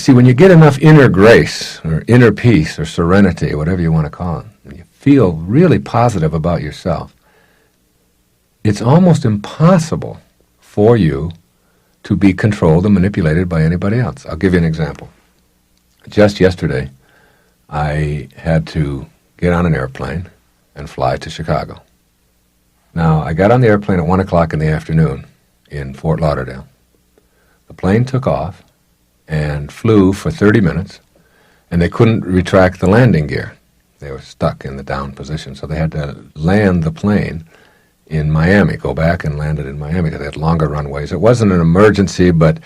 see, when you get enough inner grace or inner peace or serenity, whatever you want to call it, and you feel really positive about yourself, it's almost impossible for you to be controlled and manipulated by anybody else. I'll give you an example. Just yesterday, I had to get on an airplane and fly to Chicago. Now, I got on the airplane at 1 o'clock in the afternoon in Fort Lauderdale. The plane took off and flew for 30 minutes, and they couldn't retract the landing gear. They were stuck in the down position, so they had to land the plane in Miami, go back and land it in Miami because they had longer runways. It wasn't an emergency, but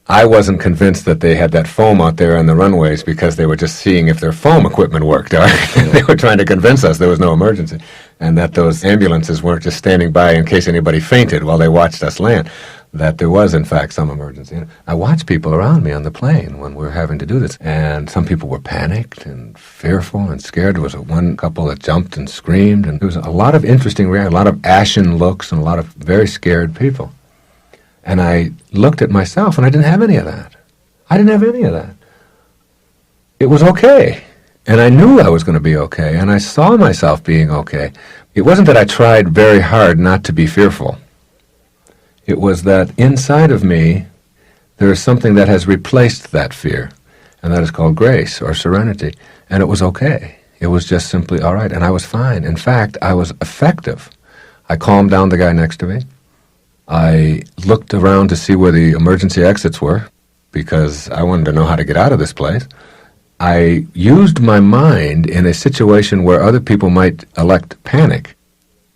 I wasn't convinced that they had that foam out there on the runways because they were just seeing if their foam equipment worked. They were trying to convince us there was no emergency and that those ambulances weren't just standing by in case anybody fainted while they watched us land, that there was, in fact, some emergency. I watched people around me on the plane when we were having to do this, and some people were panicked and fearful and scared. There was one couple that jumped and screamed, and there was a lot of interesting reactions, a lot of ashen looks, and a lot of very scared people. And I looked at myself, and I didn't have any of that. I didn't have any of that. It was okay. And I knew I was going to be okay, and I saw myself being okay. It wasn't that I tried very hard not to be fearful. It was that inside of me, there is something that has replaced that fear, and that is called grace or serenity. And it was okay. It was just simply all right, and I was fine. In fact, I was effective. I calmed down the guy next to me. I looked around to see where the emergency exits were because I wanted to know how to get out of this place. I used my mind in a situation where other people might elect panic.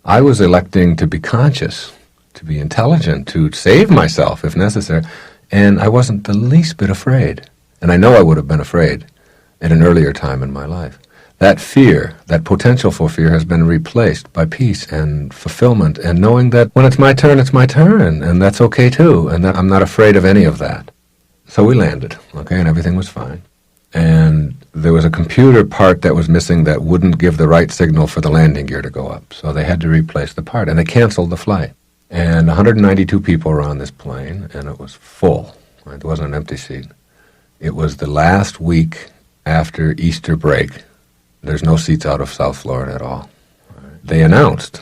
I was electing to be conscious, to be intelligent, to save myself if necessary, and I wasn't the least bit afraid. And I know I would have been afraid at an earlier time in my life. That fear, that potential for fear, has been replaced by peace and fulfillment and knowing that when it's my turn, and that's okay too, and that I'm not afraid of any of that. So we landed, okay, and everything was fine. And there was a computer part that was missing that wouldn't give the right signal for the landing gear to go up, so they had to replace the part, and they canceled the flight. And 192 people were on this plane, and it was full. Right? There wasn't an empty seat. It was the last week after Easter break. There's no seats out of South Florida at all. Right. They announced,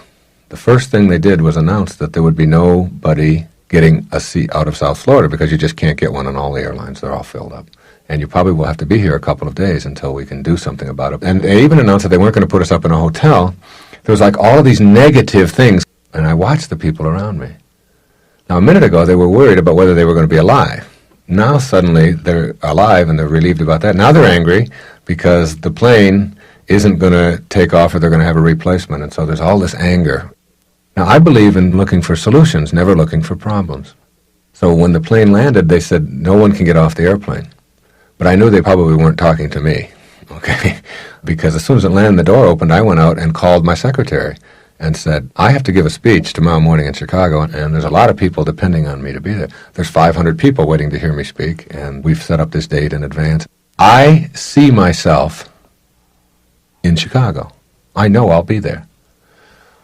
the first thing they did was announce that there would be nobody getting a seat out of South Florida because you just can't get one on all the airlines. They're all filled up. And you probably will have to be here a couple of days until we can do something about it. And they even announced that they weren't going to put us up in a hotel. There was like all of these negative things. And I watched the people around me. Now, a minute ago, they were worried about whether they were going to be alive. Now, suddenly, they're alive and they're relieved about that. Now they're angry because the plane isn't going to take off or they're going to have a replacement. And so there's all this anger. Now, I believe in looking for solutions, never looking for problems. So when the plane landed, they said, no one can get off the airplane. But I knew they probably weren't talking to me, okay? Because as soon as it landed, the door opened, I went out and called my secretary and said, I have to give a speech tomorrow morning in Chicago, and there's a lot of people depending on me to be there. There's 500 people waiting to hear me speak, and we've set up this date in advance. I see myself in Chicago. I know I'll be there.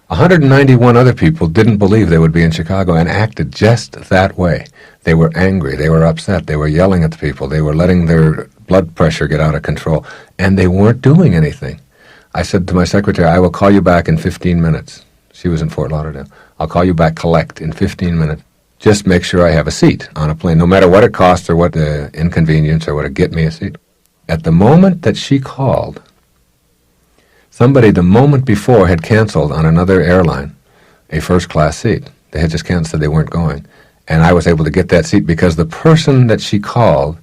191 other people didn't believe they would be in Chicago and acted just that way. They were angry. They were upset. They were yelling at the people. They were letting their blood pressure get out of control, and they weren't doing anything. I said to my secretary, I will call you back in 15 minutes. She was in Fort Lauderdale. I'll call you back collect in 15 minutes. Just make sure I have a seat on a plane, no matter what it costs or what the inconvenience or what it get me a seat. At the moment that she called, somebody the moment before had canceled on another airline a first-class seat. They had just canceled, they weren't going. And I was able to get that seat because the person that she called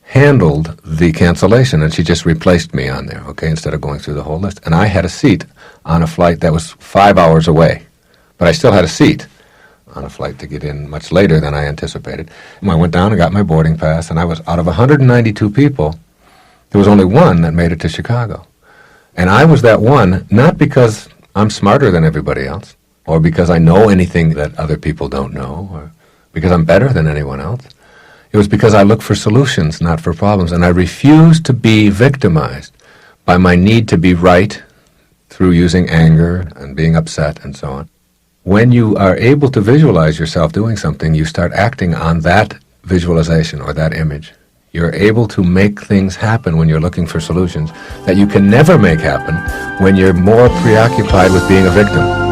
handled the cancellation, and she just replaced me on there, okay, instead of going through the whole list. And I had a seat on a flight that was 5 hours away, but I still had a seat on a flight to get in much later than I anticipated. And I went down and got my boarding pass, and I was, out of 192 people, there was only one that made it to Chicago. And I was that one, not because I'm smarter than everybody else, or because I know anything that other people don't know, or because I'm better than anyone else. It was because I look for solutions, not for problems, and I refuse to be victimized by my need to be right through using anger and being upset and so on. When you are able to visualize yourself doing something, you start acting on that visualization or that image. You're able to make things happen when you're looking for solutions that you can never make happen when you're more preoccupied with being a victim.